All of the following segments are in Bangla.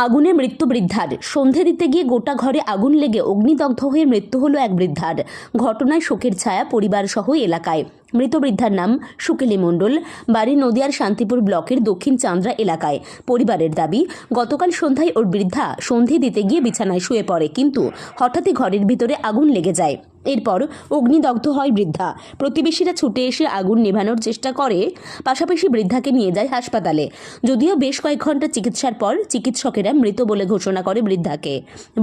আগুনে মৃত্যু বৃদ্ধার। সন্ধে দিতে গিয়ে গোটা ঘরে আগুন লেগে অগ্নিদগ্ধ হয়ে মৃত্যু হলো এক বৃদ্ধার। ঘটনায় শোকের ছায়া পরিবার সহ এলাকায়। মৃত বৃদ্ধার নাম সুকেলি মণ্ডল, বাড়ি নদিয়ার শান্তিপুর ব্লকের দক্ষিণ চান্দ্রা এলাকায়। পরিবারের দাবি, গতকাল সন্ধ্যায় ওর বৃদ্ধা সন্ধে দিতে গিয়ে বিছানায় শুয়ে পড়ে, কিন্তু হঠাৎই ঘরের ভিতরে আগুন লেগে যায়। এরপর অগ্নিদগ্ধ হয় বৃদ্ধা। প্রতিবেশীরা ছুটে এসে আগুন নেভানোর চেষ্টা করে, পাশাপাশি বৃদ্ধাকে নিয়ে যায় হাসপাতালে। যদিও বেশ কয়েক ঘন্টা চিকিৎসার পর চিকিৎসকেরা মৃত বলে ঘোষণা করে বৃদ্ধাকে।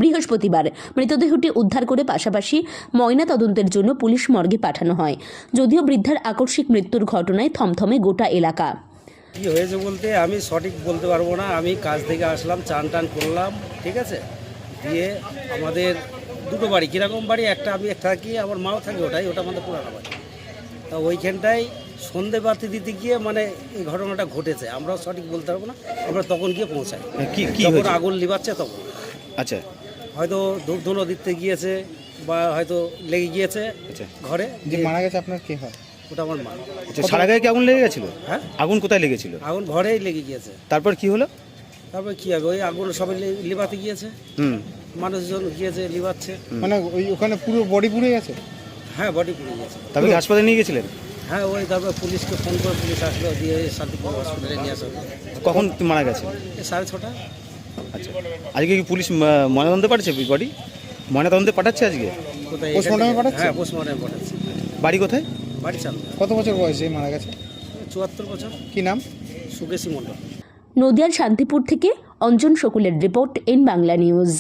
বৃহস্পতিবার মৃতদেহটি উদ্ধার করে পাশাপাশি ময়না তদন্তের জন্য পুলিশ মর্গে পাঠানো হয়। যদিও বৃদ্ধার আকস্মিক মৃত্যুর ঘটনায় থমথমে গোটা এলাকা। কী হয়েছে বলতে আমি সঠিক বলতে পারবো না। আমি কাজ থেকে আসলাম, চান টান করলাম, ঠিক আছে, দিয়ে আমাদের দুটো বাড়ি, কীরকম বাড়ি, একটা আমি থাকি, আমার মাও থাকে, ওটা আমাদের পুরানো বাড়ি। তা ওইখানটায় সন্ধে বাতি দিতে গিয়ে মানে এই ঘটনাটা ঘটেছে। আমরাও সঠিক বলতে পারবো না, আমরা তখন গিয়ে পৌঁছাই যখন আগুন লিবাচ্ছে তখন। আচ্ছা, হয়তো ধূপ ধুলো দিতে গিয়েছে বা হয়তো লেগে গিয়েছে ঘরে। যে মারা গেছে আপনার কে হয়? ওটা আমার মা। আচ্ছা, সারা গায়ে কি আগুন লেগে গেছিল? হ্যাঁ, আগুন কোথায় লেগেছিল? আগুন ঘরেই লেগে গিয়েছে। তারপর কি হলো? তারপরে কী হবে, ওই আগুন সবাই লিবাতে গিয়েছে, মানুষজন গিয়েছে লিবাচ্ছে। মানে ওই ওখানে পুরো বডি পুড়ে গেছে? হ্যাঁ, বডি পুড়ে গেছে। তারপর কি হাসপাতালে নিয়ে গেছিলেন? হ্যাঁ, ওই তারপর পুলিশকে ফোন করে পুলিশ আসলো, দিয়ে শান্তিপুর হসপিটালে নিয়ে আসলো। কখন মারা গেছে? 6:30। আচ্ছা, আজকে কি পুলিশ ময়নাতদন্তে পাঠাচ্ছে? বডি ময়নাতদন্তে পাঠাচ্ছে আজকে? কোথায়? পোস্টমর্টমে পাঠাচ্ছে? হ্যাঁ, পোস্টমর্টমে পাঠাচ্ছে। বাড়ি কোথায়? বাড়ি চালু। কত বছর বয়সে মারা গেছে? 74 বছর। কি নাম? সুকেশী মণ্ডল। নদিয়ার শান্তিপুর থেকে অঞ্জন শকুলের রিপোর্ট, এন বাংলা নিউজ।